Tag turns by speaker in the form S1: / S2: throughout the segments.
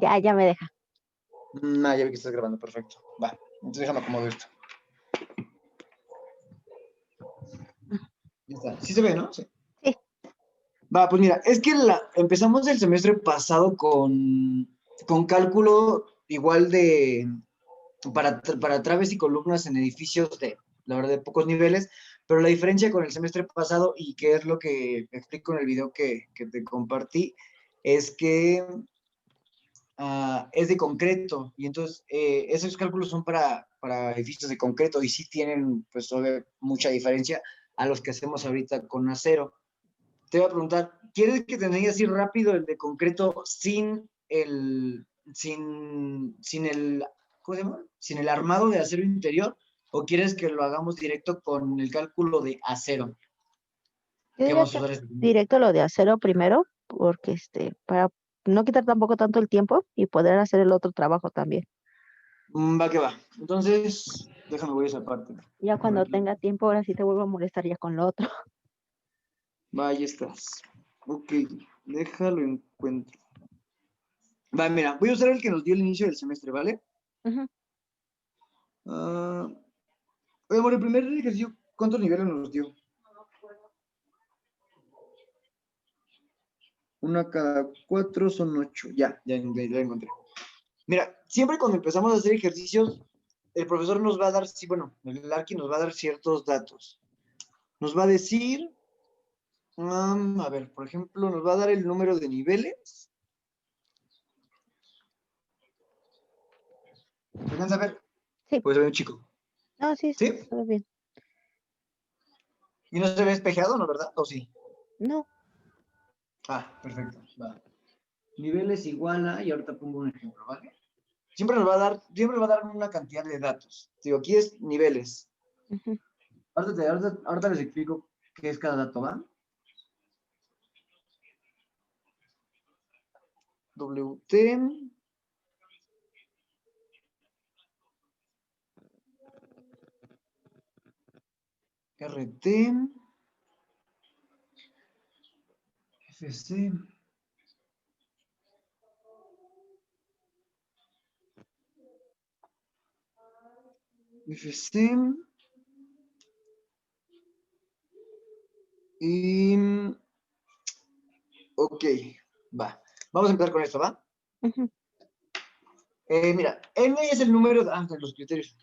S1: Ya me deja.
S2: Ya vi que estás grabando, perfecto. Va, entonces déjame acomodar esto. Ya está. Sí se ve, ¿no? Sí.
S1: Sí.
S2: Va, pues mira, es que empezamos el semestre pasado con cálculo igual para traves y columnas en edificios la verdad, de pocos niveles, pero la diferencia con el semestre pasado, y que es lo que explico en el video que te compartí, es que es de concreto, y entonces esos cálculos son para edificios de concreto, y sí tienen, pues, mucha diferencia a los que hacemos ahorita con acero. Te voy a preguntar, ¿quieres que te enseñe así rápido el de concreto sin el, ¿cómo se llama? Sin el armado de acero interior, o quieres que lo hagamos directo con el cálculo de acero?
S1: Yo
S2: ¿Qué
S1: diría
S2: vamos a
S1: que
S2: usar?
S1: directo lo de acero primero, porque para no quitar tampoco tanto el tiempo y poder hacer el otro trabajo también.
S2: Va que va. Entonces, déjame voy a esa parte.
S1: Ya
S2: Por
S1: cuando
S2: aquí.
S1: tenga tiempo, ahora sí te vuelvo a molestar ya con lo otro.
S2: Va, ahí estás. Ok, déjalo encuentro. Va, mira, voy a usar el que nos dio el inicio del semestre, ¿vale?
S1: Ujú.
S2: Oye, amor, el primer ejercicio, ¿cuántos niveles nos dio? Una cada 4 son 8. Ya encontré. Mira, siempre cuando empezamos a hacer ejercicios, el profesor nos va a dar, sí, bueno, el Arqui nos va a dar ciertos datos. Nos va a decir, a ver, por ejemplo, nos va a dar el número de niveles. ¿Se alcanza a ver?
S1: Sí.
S2: Pues se ve un chico.
S1: No, sí,
S2: ¿Sí?
S1: se ve bien.
S2: ¿Y no se ve espejeado, no, verdad? ¿O sí?
S1: No.
S2: Perfecto. Va. Niveles igual a, y ahorita pongo un ejemplo, ¿vale? Siempre nos va a dar una cantidad de datos. Digo, aquí es niveles.
S1: Ujú.
S2: Ahorita les explico qué es cada dato, ¿va? WT, RT, FC, FC y... Ok, va. Vamos a empezar con esto, ¿va?
S1: Ujú.
S2: Mira, N es el número de los criterios,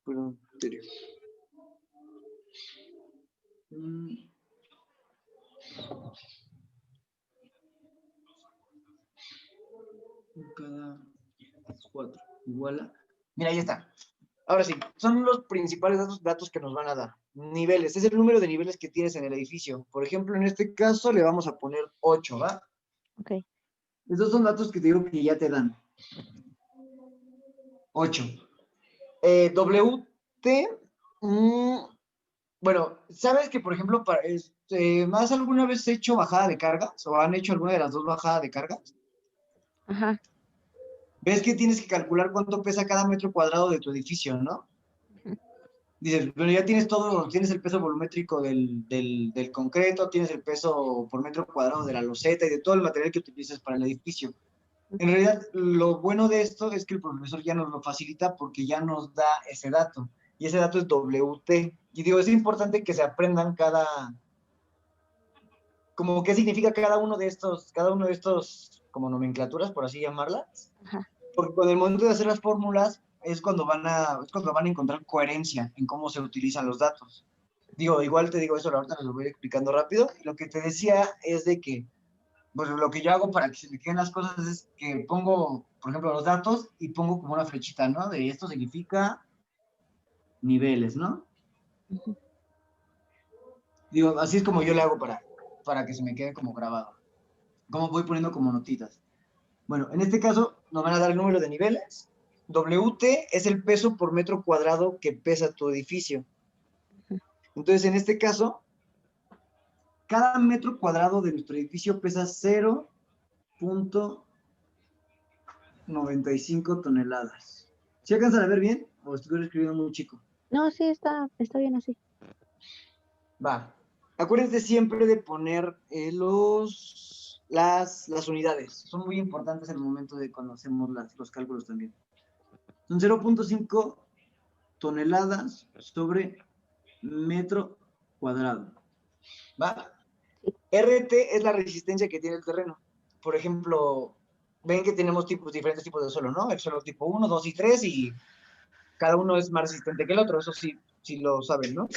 S2: perdón, criterio. Cada 4 igual a... Mira, ahí está. Ahora sí, son los principales datos que nos van a dar. Niveles, es el número de niveles que tienes en el edificio. Por ejemplo, en este caso le vamos a poner 8, ¿va?
S1: Ok.
S2: Estos son datos que te digo que ya te dan. 8. WT, bueno, ¿sabes que, por ejemplo, ¿más alguna vez hecho bajada de cargas? ¿O han hecho alguna de las dos bajadas de cargas?
S1: Ajá.
S2: ¿Ves que tienes que calcular cuánto pesa cada metro cuadrado de tu edificio, no?
S1: Ujú.
S2: Dices, pero ya tienes todo, tienes el peso volumétrico del concreto, tienes el peso por metro cuadrado de la loseta y de todo el material que utilizas para el edificio. En realidad, lo bueno de esto es que el profesor ya nos lo facilita porque ya nos da ese dato. Y ese dato es WT. Y digo, es importante que se aprendan como qué significa cada uno de estos, como nomenclaturas, por así llamarlas.
S1: Ajá.
S2: Porque con el momento de hacer las fórmulas es cuando van a encontrar coherencia en cómo se utilizan los datos. Digo, igual te digo eso, ahorita les lo voy explicando rápido. Y lo que te decía es de que, pues lo que yo hago para que se me queden las cosas es que pongo, por ejemplo, los datos y pongo como una flechita, ¿no? De esto significa niveles, ¿no?
S1: Ujú.
S2: Digo, así es como yo le hago para que se me quede como grabado. Como voy poniendo como notitas. Bueno, en este caso nos van a dar el número de niveles. WT es el peso por metro cuadrado que pesa tu edificio. Entonces, en este caso, cada metro cuadrado de nuestro edificio pesa 0.95 toneladas. ¿Sí alcanzan a ver bien? ¿O estoy escribiendo muy chico?
S1: No, sí, está bien así.
S2: Va. Acuérdense siempre de poner las unidades. Son muy importantes en el momento de cuando hacemos los cálculos también. Son 0.5 toneladas sobre metro cuadrado. ¿Va? RT es la resistencia que tiene el terreno. Por ejemplo, ven que tenemos diferentes tipos de suelo, ¿no? El suelo tipo 1, 2 y 3, y cada uno es más resistente que el otro. Eso sí, sí lo saben, ¿no?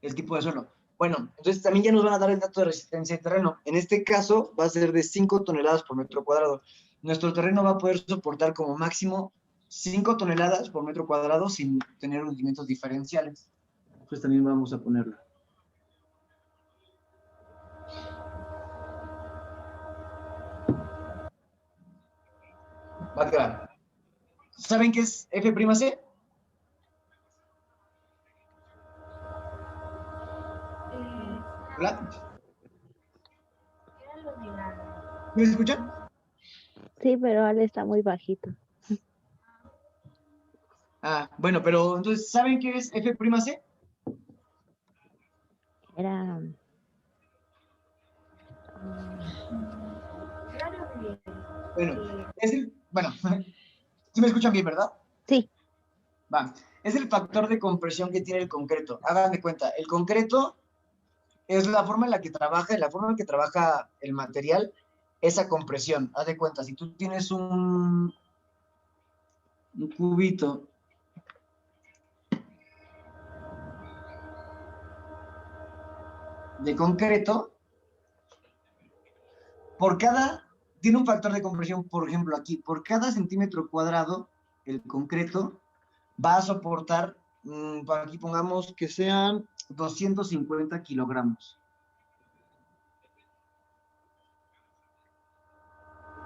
S2: El tipo de suelo. Bueno, entonces también ya nos van a dar el dato de resistencia de terreno. En este caso va a ser de 5 toneladas por metro cuadrado. Nuestro terreno va a poder soportar como máximo 5 toneladas por metro cuadrado sin tener hundimientos diferenciales. Pues también vamos a ponerlo. Va a quedar. ¿Saben qué es F'C? ¿Hola? ¿Me escuchan?
S1: Sí, pero Ale está muy bajito.
S2: Ah, bueno, pero entonces, ¿saben qué es F'C?
S1: Era...
S2: Bueno, ¿sí me escuchan bien, verdad?
S1: Sí.
S2: Va, es el factor de compresión que tiene el concreto. Hagan de cuenta, el concreto es la forma en la que trabaja el material, esa compresión. Haz de cuenta, si tú tienes un cubito de concreto, tiene un factor de compresión, por ejemplo, aquí, por cada centímetro cuadrado, el concreto va a soportar, aquí pongamos que sean 250 kilogramos.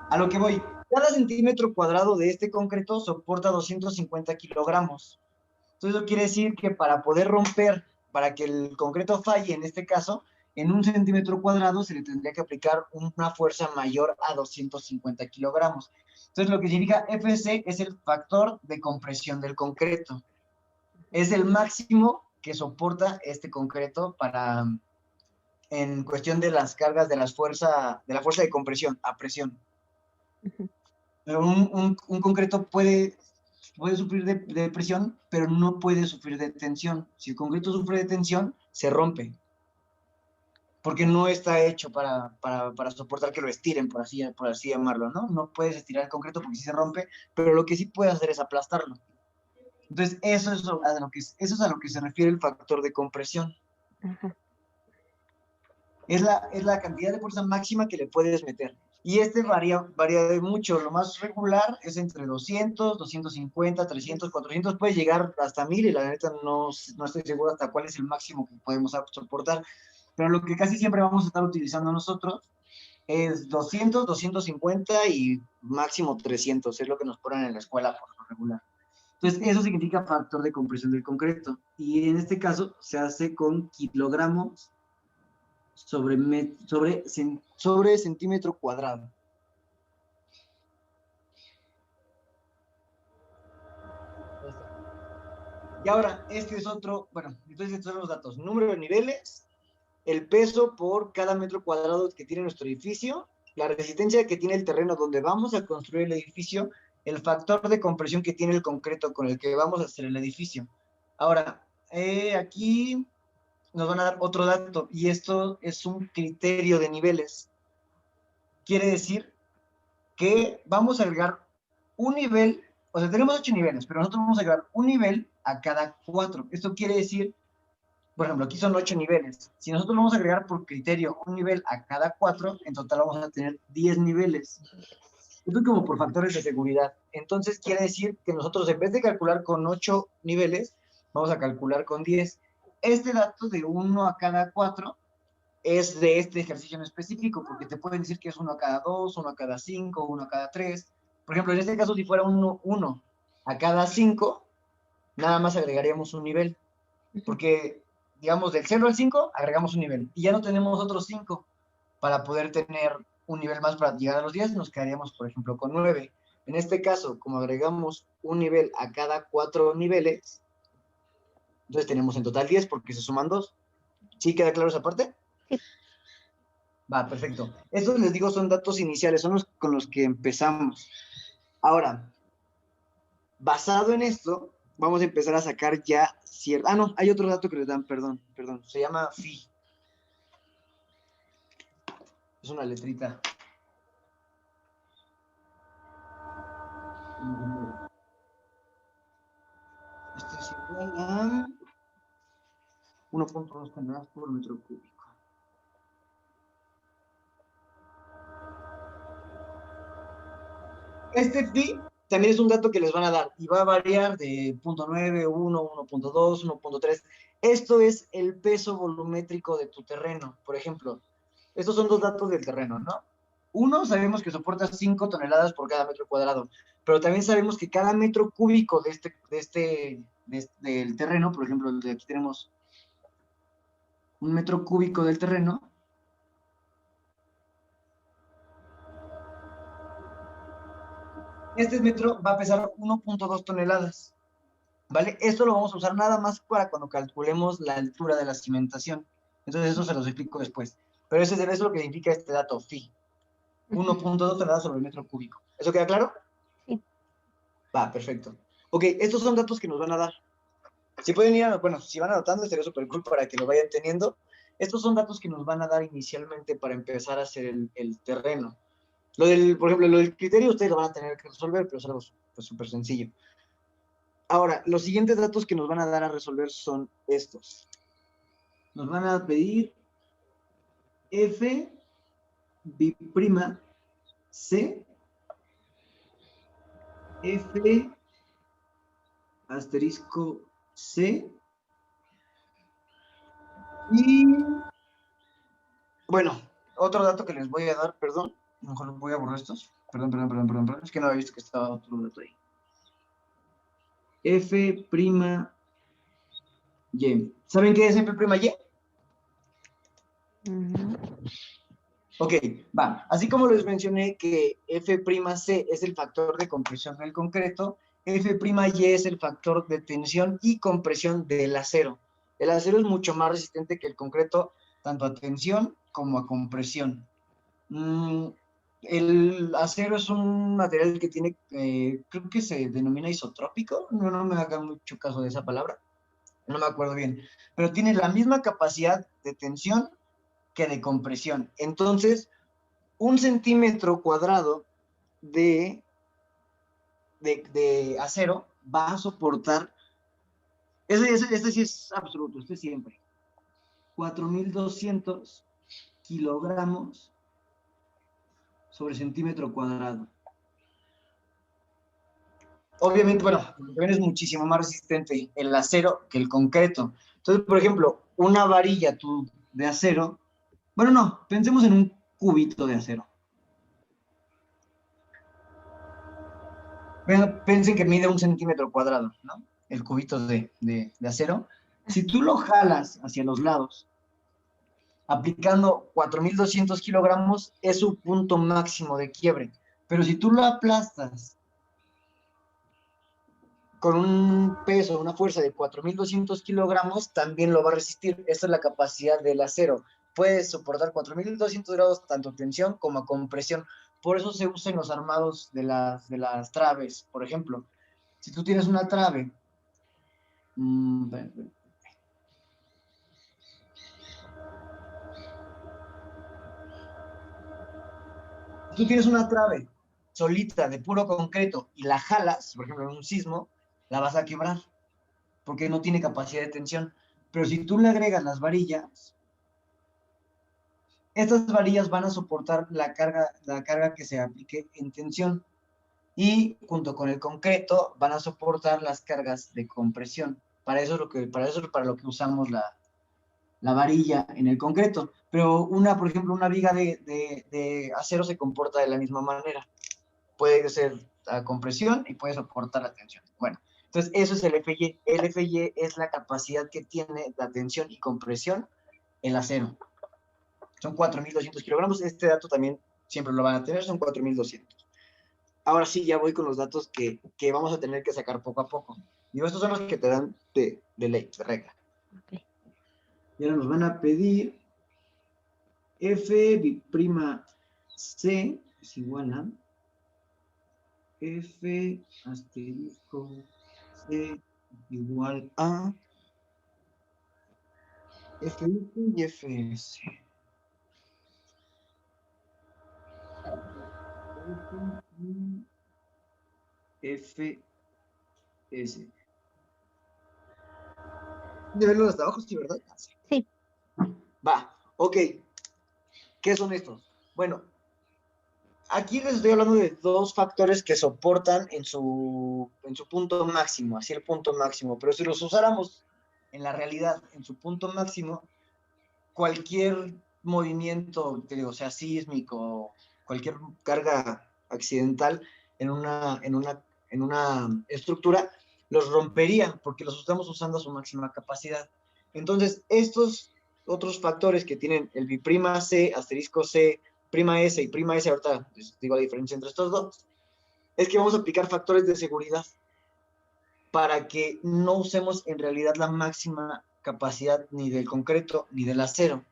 S2: A lo que voy, cada centímetro cuadrado de este concreto soporta 250 kilogramos. Entonces eso quiere decir que para poder romper, para que el concreto falle en este caso, en un centímetro cuadrado se le tendría que aplicar una fuerza mayor a 250 kilogramos. Entonces lo que significa FC es el factor de compresión del concreto. Es el máximo que soporta este concreto en cuestión de las cargas de la fuerza de compresión a presión. Pero un concreto puede sufrir de presión, pero no puede sufrir de tensión. Si el concreto sufre de tensión, se rompe, porque no está hecho para soportar que lo estiren, por así llamarlo, ¿no? No puedes estirar el concreto porque sí se rompe, pero lo que sí puedes hacer es aplastarlo. Entonces, eso es a lo que se refiere el factor de compresión.
S1: Ajá.
S2: Es la cantidad de fuerza máxima que le puedes meter. Y varía de mucho. Lo más regular es entre 200, 250, 300, 400. Puede llegar hasta 1000 y la neta no estoy seguro hasta cuál es el máximo que podemos soportar. Pero lo que casi siempre vamos a estar utilizando nosotros es 200, 250 y máximo 300. Es lo que nos ponen en la escuela por lo regular. Entonces, eso significa factor de compresión del concreto. Y en este caso se hace con kilogramos sobre centímetro cuadrado. Y ahora, este es otro, bueno, entonces estos son los datos. Número de niveles, el peso por cada metro cuadrado que tiene nuestro edificio, la resistencia que tiene el terreno donde vamos a construir el edificio, el factor de compresión que tiene el concreto con el que vamos a hacer el edificio. Ahora, aquí nos van a dar otro dato, y esto es un criterio de niveles. Quiere decir que vamos a agregar un nivel, o sea, tenemos 8 niveles, pero nosotros vamos a agregar un nivel a cada 4. Esto quiere decir, por ejemplo, aquí son 8 niveles. Si nosotros vamos a agregar por criterio un nivel a cada 4, en total vamos a tener 10 niveles. Esto es como por factores de seguridad. Entonces quiere decir que nosotros, en vez de calcular con 8 niveles, vamos a calcular con 10. Este dato de 1 a cada 4 es de este ejercicio en específico, porque te pueden decir que es 1 a cada 2, 1 a cada 5, 1 a cada 3. Por ejemplo, en este caso, si fuera 1 a cada 5, nada más agregaríamos un nivel, porque, digamos, del 0 al 5, agregamos un nivel, y ya no tenemos otros 5 para poder tener un nivel más para llegar a los 10, nos quedaríamos, por ejemplo, con 9. En este caso, como agregamos un nivel a cada 4 niveles, entonces tenemos en total 10 porque se suman 2. ¿Sí queda claro esa parte?
S1: Sí.
S2: Va, perfecto. Estos les digo son datos iniciales, son los con los que empezamos. Ahora, basado en esto, vamos a empezar a sacar ya cierto. Ah, no, hay otro dato que les dan, perdón. Se llama phi. Es una letrita. Esto es igual a 1.2 toneladas por metro cúbico. Este phi también es un dato que les van a dar y va a variar de 0.9, 1, 1.2, 1.3. Esto es el peso volumétrico de tu terreno, por ejemplo. Estos son dos datos del terreno, ¿no? Uno, sabemos que soporta 5 toneladas por cada metro cuadrado, pero también sabemos que cada metro cúbico del terreno, por ejemplo, de aquí tenemos un metro cúbico del terreno, este metro va a pesar 1.2 toneladas, ¿vale? Esto lo vamos a usar nada más para cuando calculemos la altura de la cimentación. Entonces eso se los explico después. Pero eso es lo que significa este dato phi. 1.2 toneladas sobre el metro cúbico. ¿Eso queda claro?
S1: Sí.
S2: Va, perfecto. Ok, estos son datos que nos van a dar. Si pueden ir, bueno, si van anotando, estaría súper cool para que lo vayan teniendo. Estos son datos que nos van a dar inicialmente para empezar a hacer el terreno. Por ejemplo, lo del criterio ustedes lo van a tener que resolver, pero es algo pues, súper sencillo. Ahora, los siguientes datos que nos van a dar a resolver son estos. Nos van a pedir F, B', C, F, asterisco C, y bueno, otro dato que les voy a dar, perdón, mejor voy a borrar estos. Perdón, es que no había visto que estaba otro dato ahí. F', Y. ¿Saben qué es F', Y? Ok, va. Así como les mencioné que F'C es el factor de compresión del concreto, F'Y es el factor de tensión y compresión del acero. El acero es mucho más resistente que el concreto, tanto a tensión como a compresión. El acero es un material que tiene, creo que se denomina isotrópico, no me hagan mucho caso de esa palabra, no me acuerdo bien, pero tiene la misma capacidad de tensión que de compresión. Entonces, 1 centímetro cuadrado de acero va a soportar, este sí es absoluto, este siempre, 4.200 kilogramos sobre centímetro cuadrado. Obviamente, bueno, también es muchísimo más resistente el acero que el concreto. Entonces, por ejemplo, una varilla de acero, bueno, no, pensemos en un cubito de acero. Piensen que mide 1 centímetro cuadrado, ¿no? El cubito de acero. Si tú lo jalas hacia los lados, aplicando 4.200 kilogramos, es su punto máximo de quiebre. Pero si tú lo aplastas con un peso, una fuerza de 4.200 kilogramos, también lo va a resistir. Esta es la capacidad del acero. Puede soportar 4.200 grados tanto tensión como compresión. Por eso se usa en los armados de las traves, por ejemplo. Si tú tienes una trave, tú tienes una trave solita de puro concreto y la jalas, por ejemplo, en un sismo, la vas a quebrar porque no tiene capacidad de tensión. Pero si tú le agregas las varillas, estas varillas van a soportar la carga que se aplique en tensión y junto con el concreto van a soportar las cargas de compresión. Para eso es para lo que usamos la varilla en el concreto. Pero por ejemplo, una viga de acero se comporta de la misma manera. Puede ser a compresión y puede soportar la tensión. Bueno, entonces eso es el FY. El FY es la capacidad que tiene la tensión y compresión el acero. Son 4.200 kilogramos. Este dato también siempre lo van a tener, son 4.200. Ahora sí, ya voy con los datos que vamos a tener que sacar poco a poco. Y estos son los que te dan de ley, de regla.
S1: Okay.
S2: Y ahora nos van a pedir F biprima C es igual a F asterisco C igual a F y Fs. Fs. ¿De verlo hasta abajo, sí, verdad?
S1: Sí.
S2: Va, ok. ¿Qué son estos? Bueno, aquí les estoy hablando de dos factores que soportan en su punto máximo, así el punto máximo, pero si los usáramos en la realidad, en su punto máximo, cualquier movimiento, te digo, sea sísmico, cualquier carga accidental en una estructura, los rompería porque los estamos usando a su máxima capacidad. Entonces, estos otros factores que tienen el biprima C, asterisco C, prima S y prima S, ahorita les digo la diferencia entre estos dos, es que vamos a aplicar factores de seguridad para que no usemos en realidad la máxima capacidad ni del concreto ni del acero.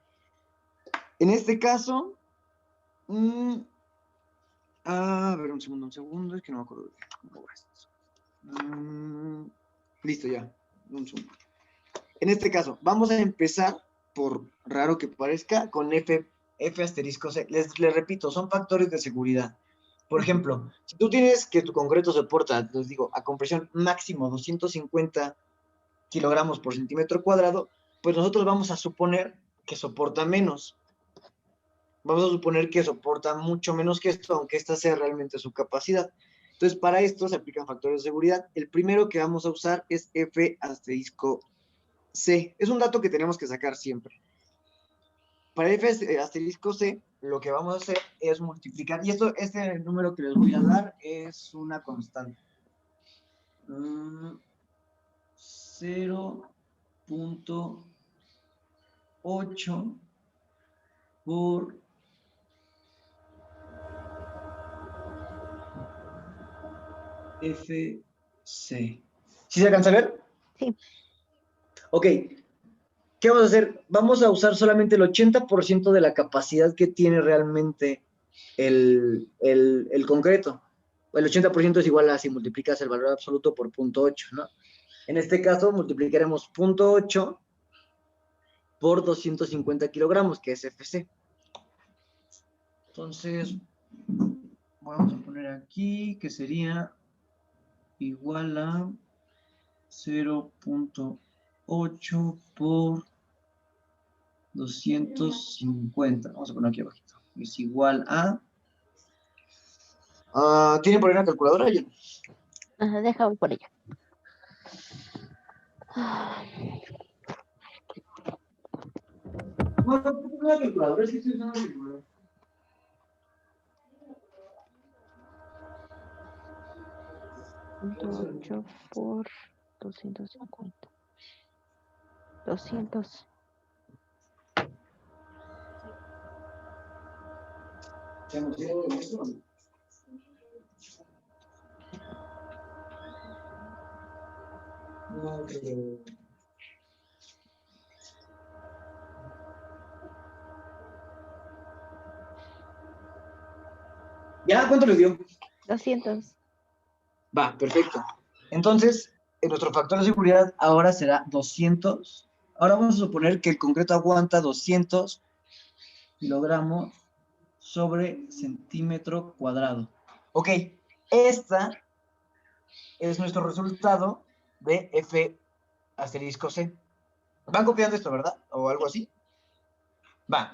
S2: En este caso, a ver, un segundo, es que no me acuerdo cómo va esto. Listo, ya, un segundo. En este caso, vamos a empezar, por raro que parezca, con F asterisco C. Les repito, son factores de seguridad. Por ejemplo, si tú tienes que tu concreto soporta, les digo, a compresión máximo 250 kilogramos por centímetro cuadrado, pues nosotros vamos a suponer que soporta menos. Vamos a suponer que soporta mucho menos que esto, aunque esta sea realmente su capacidad. Entonces, para esto se aplican factores de seguridad. El primero que vamos a usar es F asterisco C. Es un dato que tenemos que sacar siempre. Para F asterisco C, lo que vamos a hacer es multiplicar, y este número que les voy a dar es una constante. 0.8 por FC. ¿Sí se alcanza a ver?
S1: Sí.
S2: Ok. ¿Qué vamos a hacer? Vamos a usar solamente el 80% de la capacidad que tiene realmente el concreto. El 80% es igual a si multiplicas el valor absoluto por 0.8, ¿no? En este caso, multiplicaremos 0.8 por 250 kilogramos, que es FC. Entonces, vamos a poner aquí que sería igual a 0.8 por 250. Vamos a poner aquí abajito. Es igual a... ¿tienen por ahí una calculadora?
S1: Ajá, deja voy por ella.
S2: No, no, una calculadora, es que estoy usando una calculadora.
S1: Punto 8 por 250. 200.
S2: No, pero... ¿Ya? ¿Cuánto les dio?
S1: 200.
S2: Va, perfecto. Entonces, nuestro factor de seguridad ahora será 200. Ahora vamos a suponer que el concreto aguanta 200 kilogramos sobre centímetro cuadrado. Ok, esta es nuestro resultado de F asterisco C. ¿Van copiando esto, verdad? ¿O algo así? Va.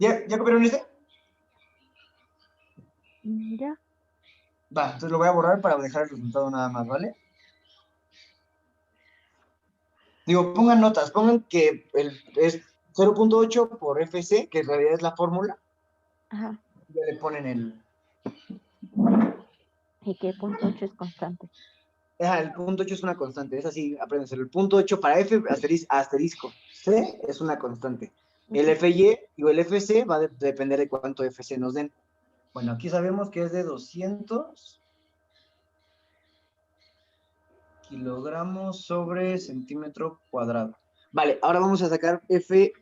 S2: ¿Ya copiaron este?
S1: Ya.
S2: Va, entonces lo voy a borrar para dejar el resultado nada más, ¿vale? Digo, pongan notas, pongan que es 0.8 por FC, que en realidad es la fórmula.
S1: Ajá.
S2: Ya le ponen el...
S1: Y que punto 8 es constante.
S2: el punto 8 es una constante, es así, apréndanse. El punto 8 para F asterisco C es una constante. El FY o el FC va a depender de cuánto FC nos den. Bueno, aquí sabemos que es de 200 kilogramos sobre centímetro cuadrado. Vale, ahora vamos a sacar F...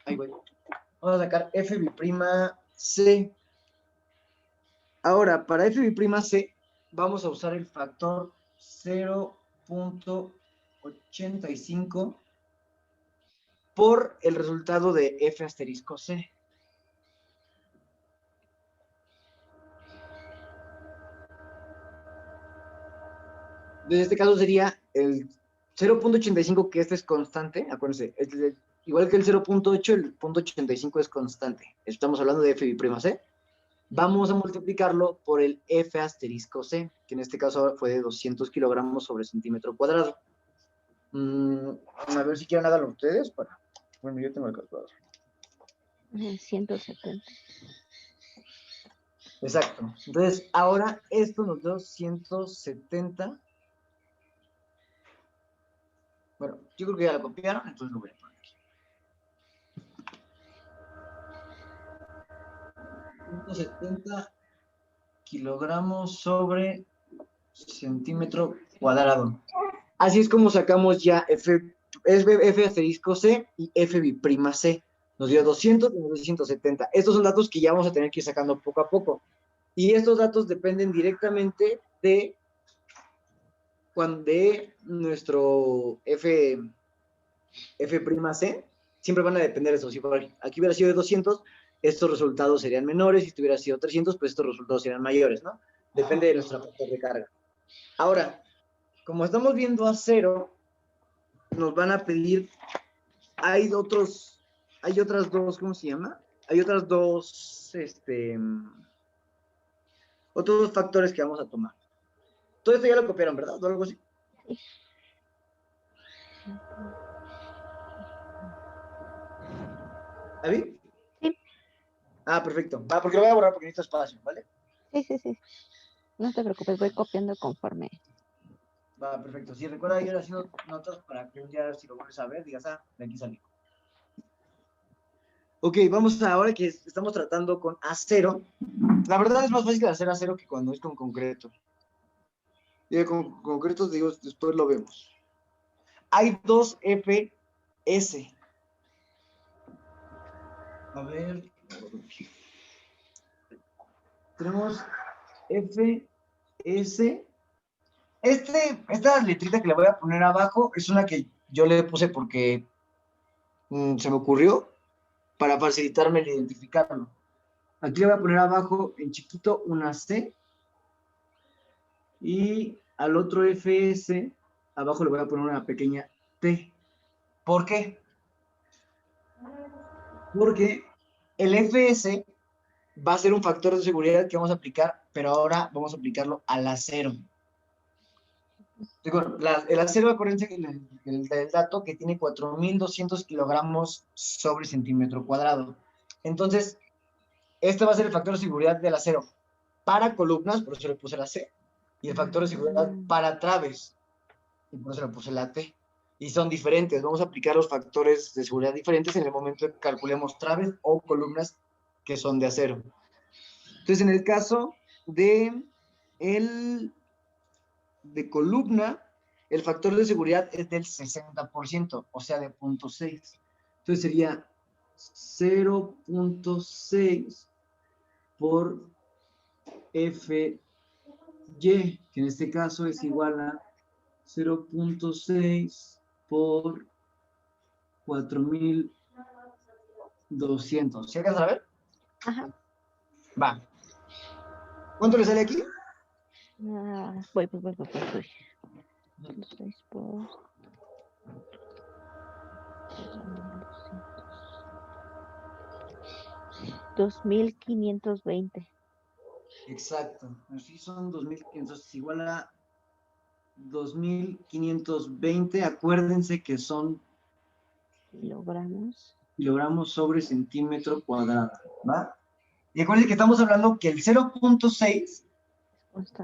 S2: Ahí voy. Vamos Vamos a sacar f bi'c. Ahora, para f bi'c, vamos a usar el factor 0.85 por el resultado de f asterisco c. En este caso sería el 0.85, que este es constante, acuérdense, igual que el 0.8, el 0.85 es constante. Estamos hablando de f bi'c. Vamos a multiplicarlo por el f asterisco c, que en este caso fue de 200 kilogramos sobre centímetro cuadrado. A ver si quieren háganlo ustedes. Bueno, yo tengo el calculador.
S1: 170.
S2: Exacto. Entonces, ahora esto nos da 170. Bueno, yo creo que ya lo copiaron, entonces lo voy a poner aquí. 170 kilogramos sobre centímetro cuadrado. Así es como sacamos ya f asterisco c y f bi'c. Nos dio 200 y nos dio 170. Estos son datos que ya vamos a tener que ir sacando poco a poco. Y estos datos dependen directamente de nuestro f F'C. Siempre van a depender de eso. Si aquí hubiera sido de 200, estos resultados serían menores. Si hubiera sido 300, pues estos resultados serían mayores, ¿no? Depende de nuestra factor de carga. Ahora, como estamos viendo a 0, nos van a pedir, hay otras dos, ¿cómo se llama? Hay otras dos, otros dos factores que vamos a tomar. Todo esto ya lo copiaron, ¿verdad? ¿O algo así? ¿David?
S1: Sí.
S2: Ah, perfecto. Va, porque lo voy a borrar porque necesito espacio, ¿vale?
S1: Sí. No te preocupes, voy copiando conforme.
S2: Va, perfecto. Si recuerda ir haciendo notas para que un día, si lo vuelves a ver, digas, de aquí salí. Ok, vamos ahora que estamos tratando con acero. La verdad es más fácil hacer acero que cuando es con concreto. Y con concreto, digo, después lo vemos. Hay dos FS. A ver. Tenemos FS. Esta letrita que le voy a poner abajo es una que yo le puse porque se me ocurrió para facilitarme el identificarlo. Aquí le voy a poner abajo en chiquito una C y al otro FS abajo le voy a poner una pequeña T. ¿Por qué? Porque el FS va a ser un factor de seguridad que vamos a aplicar, pero ahora vamos a aplicarlo al acero. El acero, acuérdense que el dato que tiene 4.200 kilogramos sobre centímetro cuadrado. Entonces, este va a ser el factor de seguridad del acero para columnas, por eso le puse la C, y el factor de seguridad para traves, y por eso le puse la T. Y son diferentes, vamos a aplicar los factores de seguridad diferentes en el momento que calculemos traves o columnas que son de acero. Entonces, en el caso de columna, el factor de seguridad es del 60%, o sea, de 0.6. Entonces sería 0.6 por Fy, que en este caso es igual a 0.6 por 4.200. ¿Sí alcanzan a ver?
S1: Ajá.
S2: Va. ¿Cuánto le sale aquí?
S1: Voy. 6 por 2.520.
S2: Exacto. Así son 2.500, igual a 2.520. Acuérdense que son kilogramos sobre centímetro cuadrado, ¿va? Y acuérdense que estamos hablando que el 0.6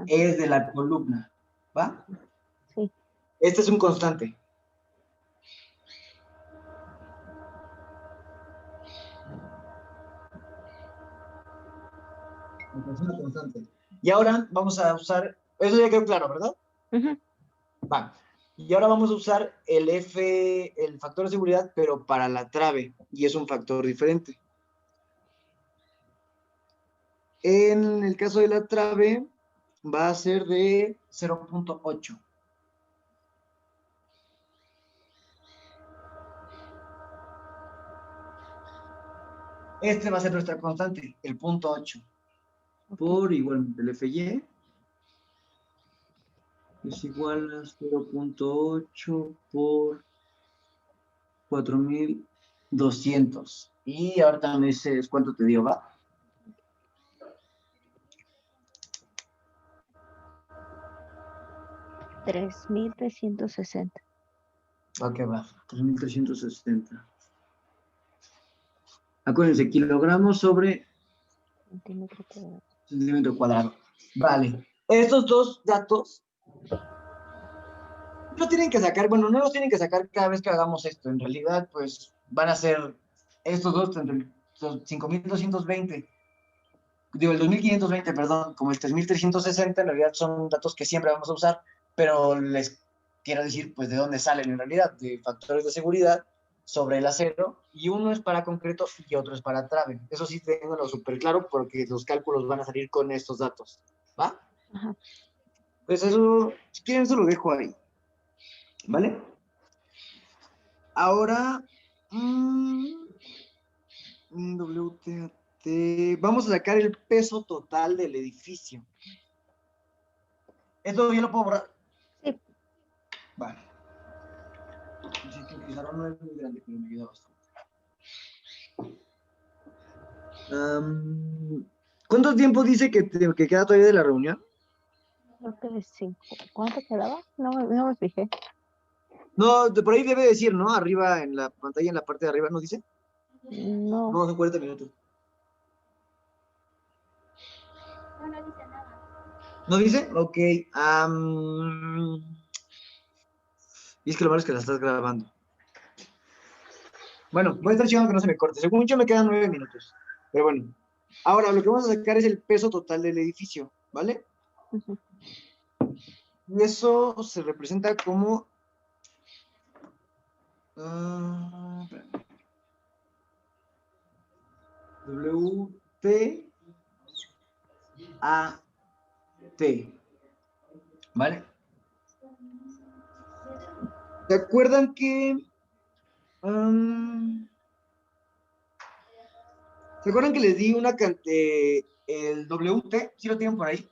S2: es de la columna, ¿va?
S1: Sí.
S2: Este es un constante. Es una constante. Y ahora vamos a usar, eso ya quedó claro, ¿verdad? Va. Y ahora vamos a usar el factor de seguridad, pero para la trave, y es un factor diferente. En el caso de la trave, va a ser de 0.8. Este va a ser nuestra constante, el punto 8.
S1: Ok.
S2: Por igualmente el FY es igual a 0.8 por 4200. Y ahorita me dices cuánto te dio, ¿va?
S1: $3,360.
S2: Ok, va. 3360. Acuérdense, kilogramos sobre
S1: Centímetro cuadrado.
S2: centímetro cuadrado. Vale. Estos dos datos no tienen que sacar, bueno, no los tienen que sacar cada vez que hagamos esto. En realidad, pues van a ser estos dos, tanto el 5220, digo, el 2520, perdón, como el 3360, en realidad son datos que siempre vamos a usar, pero les quiero decir, pues, de dónde salen en realidad, de factores de seguridad sobre el acero, y uno es para concreto y otro es para trave. Eso sí, tenganlo súper claro, porque los cálculos van a salir con estos datos, ¿va?
S1: Ajá.
S2: Pues eso, si quieren, se lo dejo ahí, ¿vale? Ahora, WTAT, vamos a sacar el peso total del edificio. ¿Esto yo lo puedo borrar?
S1: Sí.
S2: Vale. Sí, que el pizarrón no es muy grande, pero me ayuda bastante. ¿Cuánto tiempo dice que queda todavía de la reunión?
S1: Creo que es 5. ¿Cuánto quedaba? No me fijé.
S2: No, por ahí debe decir, ¿no? Arriba en la pantalla, en la parte de arriba, ¿no dice?
S1: No.
S2: No, son 40 minutos.
S3: No dice nada.
S2: ¿No dice? Ok. Y es que lo malo es que la estás grabando. Bueno, voy a estar chingando que no se me corte. Según yo me quedan 9 minutos. Pero bueno. Ahora, lo que vamos a sacar es el peso total del edificio, ¿vale?
S1: Ujú.
S2: Y eso se representa como... WTAT. ¿Vale? ¿Se acuerdan que... ¿se acuerdan que les di una cantidad... el WT? ¿Sí lo tienen por ahí?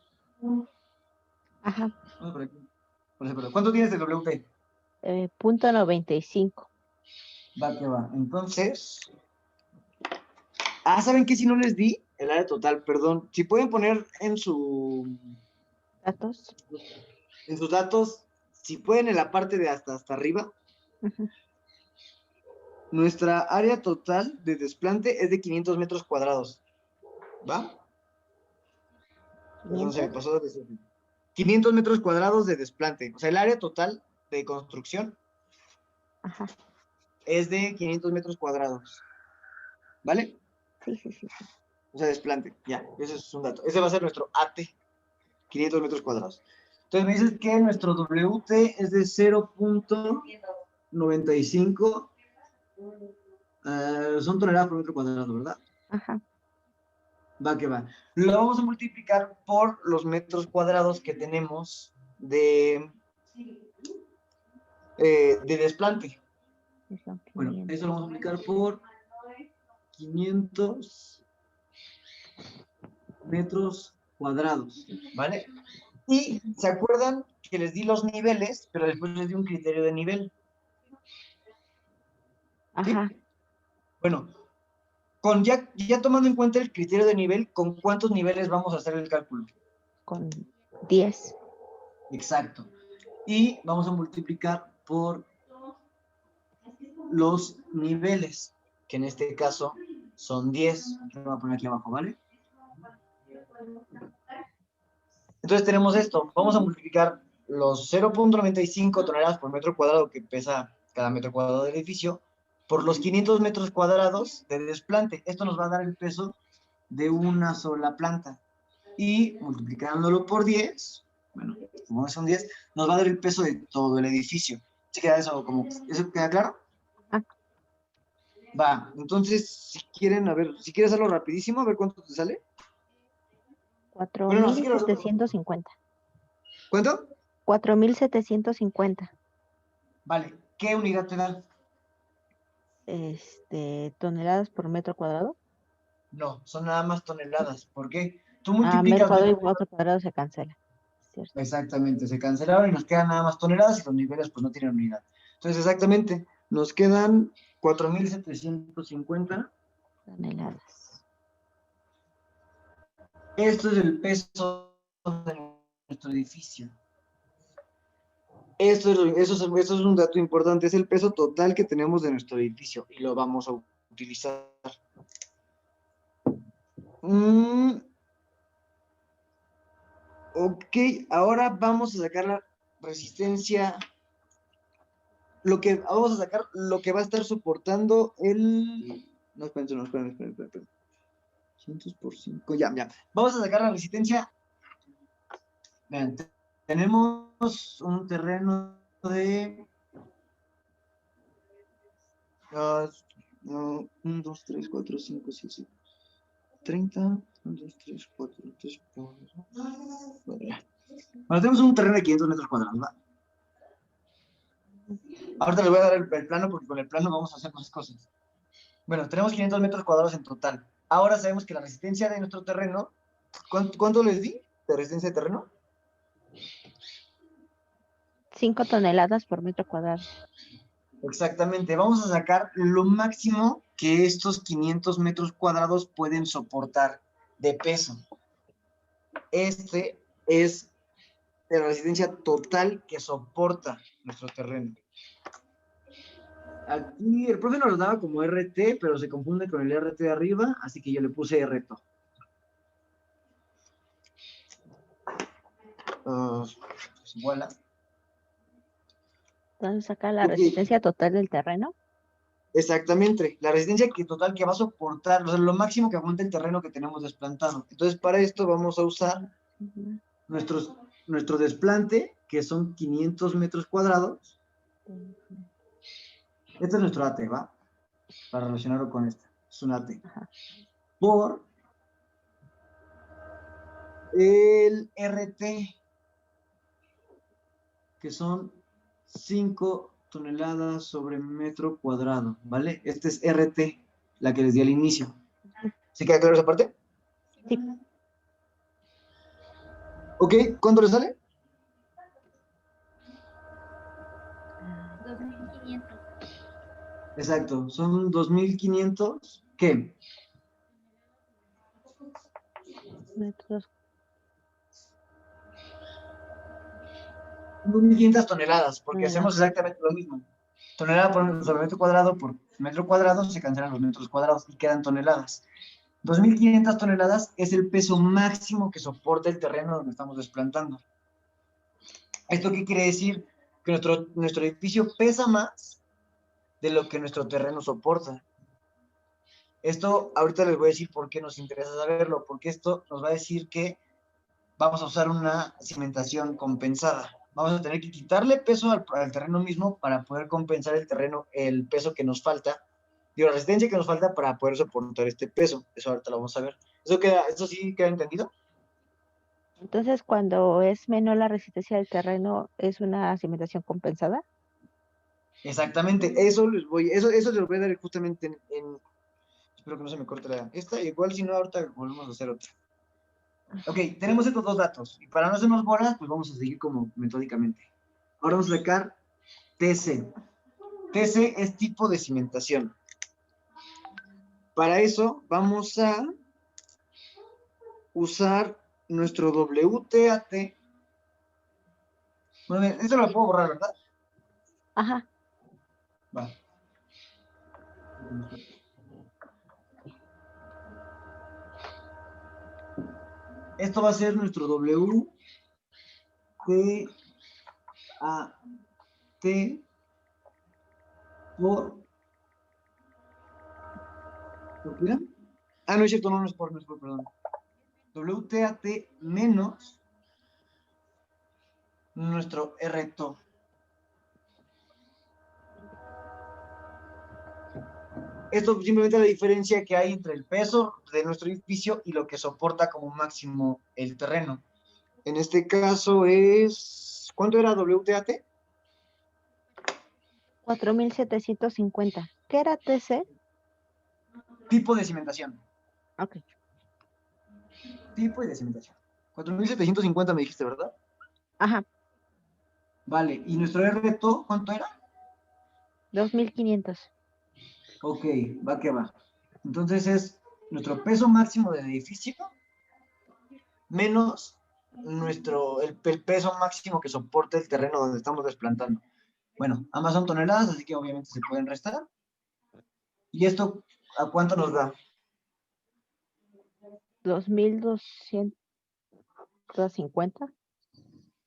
S1: Ajá.
S2: No, por aquí. ¿Cuánto tienes de WT?
S1: Punto 95.
S2: Va que va. Entonces... ¿saben qué? Si no les di el área total, perdón. Si pueden poner en
S1: Datos.
S2: sus datos, si pueden en la parte de hasta arriba,
S1: Ujú.
S2: nuestra área total de desplante es de 500 metros cuadrados. ¿Va? Perdón, se me
S1: 500.
S2: pasó de 500 metros cuadrados de desplante. O sea, el área total de construcción
S1: Ajá.
S2: es de 500 metros cuadrados. ¿Vale?
S1: Sí.
S2: O sea, desplante. Ya, ese es un dato. Ese va a ser nuestro AT, 500 metros cuadrados. Entonces me dices que nuestro WT es de 0.95. Son toneladas por metro cuadrado, ¿verdad?
S1: Ajá.
S2: Va que va. Lo vamos a multiplicar por los metros cuadrados que tenemos de desplante.
S1: Son
S2: Bueno,
S1: 500.
S2: eso lo vamos a multiplicar por 500 metros cuadrados, ¿vale? Y se acuerdan que les di los niveles, pero después les di un criterio de nivel. ¿Sí?
S1: Ajá.
S2: Bueno, con ya tomando en cuenta el criterio de nivel, ¿con cuántos niveles vamos a hacer el cálculo?
S1: Con 10.
S2: Exacto. Y vamos a multiplicar por los niveles, que en este caso son 10. Lo voy a poner aquí abajo, ¿vale? Entonces tenemos esto. Vamos a multiplicar los 0.95 toneladas por metro cuadrado que pesa cada metro cuadrado del edificio por los 500 metros cuadrados de desplante. Esto nos va a dar el peso de una sola planta. Y multiplicándolo por 10, bueno, como son 10, nos va a dar el peso de todo el edificio. ¿Sí queda eso? ¿Eso queda claro?
S1: Ah,
S2: Va, entonces, si quieren, a ver, si quieres hacerlo rapidísimo, a ver cuánto te sale. Bueno, no, sí que los
S1: 4.750.
S2: ¿Cuánto?
S1: 4.750
S2: Vale, ¿qué unidad te dan?
S1: toneladas por metro cuadrado.
S2: No, son nada más toneladas. ¿Por qué? Tú
S1: Metro
S2: multiplicas
S1: cuadrado y
S2: metro
S1: metro cuadrado se cancela. Cierto.
S2: Exactamente, se cancelaron y nos quedan nada más toneladas y los niveles pues no tienen unidad. Entonces, exactamente, nos quedan 4.750.
S1: Toneladas.
S2: Esto es el peso de nuestro edificio. Eso es un dato importante, es el peso total que tenemos de nuestro edificio y lo vamos a utilizar. Ok, ahora vamos a sacar la resistencia. Vamos a sacar lo que va a estar soportando el. No, esperen. 100 por 5, ya. Vamos a sacar la resistencia. Vean, tenemos un terreno de 1, 2, 3, 4, 5, 6, 30. 1, 2, 3, 4, 3, 4. Bueno, tenemos un terreno de 500 metros cuadrados, ¿va? Ahorita les voy a dar el plano porque con el plano vamos a hacer más cosas. Bueno, tenemos 500 metros cuadrados en total. Ahora sabemos que la resistencia de nuestro terreno, ¿cuánto les di de resistencia de terreno?
S1: 5 toneladas por metro cuadrado.
S2: Exactamente, vamos a sacar lo máximo que estos 500 metros cuadrados pueden soportar de peso. Este es la resistencia total que soporta nuestro terreno. Aquí el profe nos lo daba como RT, pero se confunde con el RT de arriba, así que yo le puse RTO. Pues igual.
S1: Entonces saca la
S2: Ok,
S1: resistencia total del terreno.
S2: exactamente, la resistencia total que va a soportar, o sea, lo máximo que aguanta el terreno que tenemos desplantado. Entonces, para esto vamos a usar nuestro desplante, que son 500 metros cuadrados. Este es nuestro AT, ¿va? Para relacionarlo con este. Es un AT. Por el RT, que son 5 toneladas sobre metro cuadrado, ¿vale? Este es RT, la que les di al inicio. ¿Sí queda claro esa parte?
S1: Sí.
S2: Ok, ¿cuánto le sale?
S3: 2.500.
S2: Exacto, son 2.500, ¿qué?
S1: Metros.
S2: 2.500 toneladas, porque hacemos
S1: Toneladas.
S2: exactamente lo mismo. Tonelada sobre metro cuadrado se cancelan los metros cuadrados y quedan toneladas. 2.500 toneladas es el peso máximo que soporta el terreno donde estamos desplantando. ¿Esto qué quiere decir? Que nuestro edificio pesa más de lo que nuestro terreno soporta. Esto ahorita les voy a decir por qué nos interesa saberlo, porque esto nos va a decir que vamos a usar una cimentación compensada. Vamos a tener que quitarle peso al terreno mismo para poder compensar el peso que nos falta, y la resistencia que nos falta para poder soportar este peso. Eso ahorita lo vamos a ver. ¿Eso sí queda entendido?
S1: Entonces, cuando es menor la resistencia del terreno, ¿es una cimentación compensada?
S2: Exactamente, eso les voy a dar justamente espero que no se me corte esta, igual si no, ahorita volvemos a hacer otra. Ok, tenemos estos dos datos, y para no hacernos bolas, pues vamos a seguir como metódicamente. Ahora vamos a sacar TC. TC es tipo de cimentación. Para eso vamos a usar nuestro WTAT. Bueno, esto lo puedo borrar, ¿verdad?
S1: Ajá.
S2: Va. Esto va a ser nuestro WTAT ¿por qué era? Ah, no es cierto, no es por, perdón. WTAT menos nuestro RTO. Esto simplemente la diferencia que hay entre el peso de nuestro edificio y lo que soporta como máximo el terreno. En este caso es... ¿Cuánto era WTAT?
S1: 4,750. ¿Qué era TC?
S2: Tipo de cimentación.
S1: Ok.
S2: Tipo y de cimentación. 4,750 me dijiste, ¿verdad?
S1: Ajá,
S2: Vale. ¿Y nuestro RTO cuánto era?
S1: 2,500.
S2: Ok, va que va. Entonces es nuestro peso máximo del edificio menos el peso máximo que soporta el terreno donde estamos desplantando. Bueno, ambas son toneladas, así que obviamente se pueden restar. ¿Y esto a cuánto nos da?
S1: 2,250.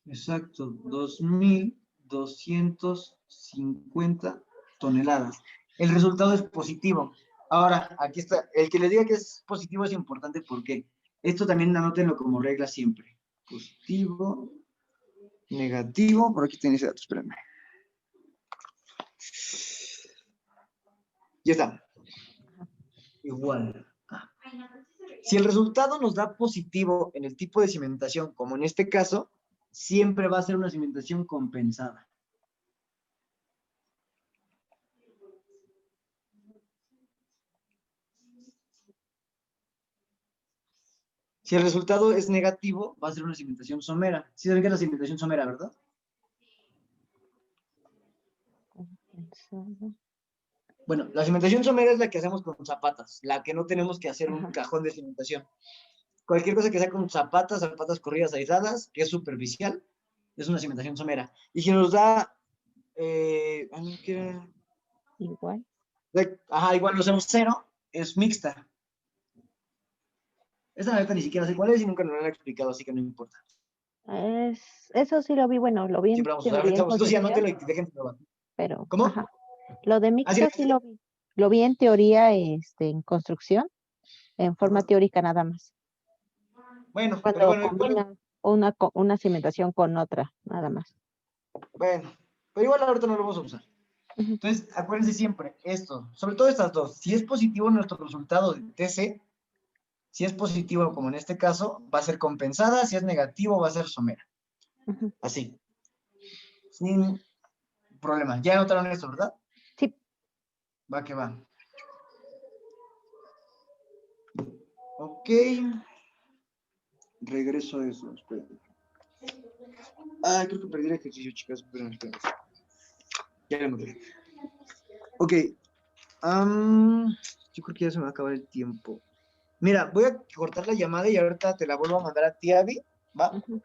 S2: Exacto, 2,250 toneladas. El resultado es positivo. Ahora, aquí está. El que le diga que es positivo es importante porque esto también anótenlo como regla siempre. Positivo, negativo. Por aquí tiene ese dato, espérenme. Ya está. Igual. Si el resultado nos da positivo en el tipo de cimentación, como en este caso, siempre va a ser una cimentación compensada. Si el resultado es negativo, va a ser una cimentación somera. ¿Sí saben qué es la cimentación somera, verdad?
S1: Compensado.
S2: Bueno, la cimentación somera es la que hacemos con zapatas, la que no tenemos que hacer un
S1: Ajá.
S2: cajón de cimentación. Cualquier cosa que sea con zapatas corridas aisladas, que es superficial, es una cimentación somera. Y si nos da...
S1: Igual.
S2: igual lo hacemos cero, es mixta. Esa neta ni siquiera sé cuál es y nunca nos lo han explicado, así que no importa.
S1: Eso sí lo vi, bueno, lo vi en
S2: Siempre vamos a usar
S1: teoría, en
S2: mixta, vosotros sí
S1: construcción,
S2: anótenlo y dejen probar.
S1: pero,
S2: ¿Cómo?
S1: ajá. Lo de
S2: ¿Así
S1: mixto sí lo vi. Lo vi en teoría, en construcción, en forma teórica nada más.
S2: Bueno, pero
S1: Cuando
S2: bueno, igual,
S1: combinan una cimentación con otra, nada más.
S2: bueno, pero igual ahorita no lo vamos a usar.
S1: Ujú.
S2: Entonces, acuérdense siempre esto, sobre todo estas dos. Si es positivo nuestro resultado de TC, si es positivo, como en este caso, va a ser compensada, si es negativo, va a ser somera.
S1: Ujú.
S2: Así, sin problema. Ya notaron eso, ¿verdad?
S1: Sí,
S2: Va que va. Ok. Regreso a eso, esperen. Creo que perdí el ejercicio, chicas. Esperen. Ya lo encontré. Ok. Yo creo que ya se me va a acabar el tiempo. Mira, voy a cortar la llamada y ahorita te la vuelvo a mandar a ti, Abby, ¿va?
S1: ujú.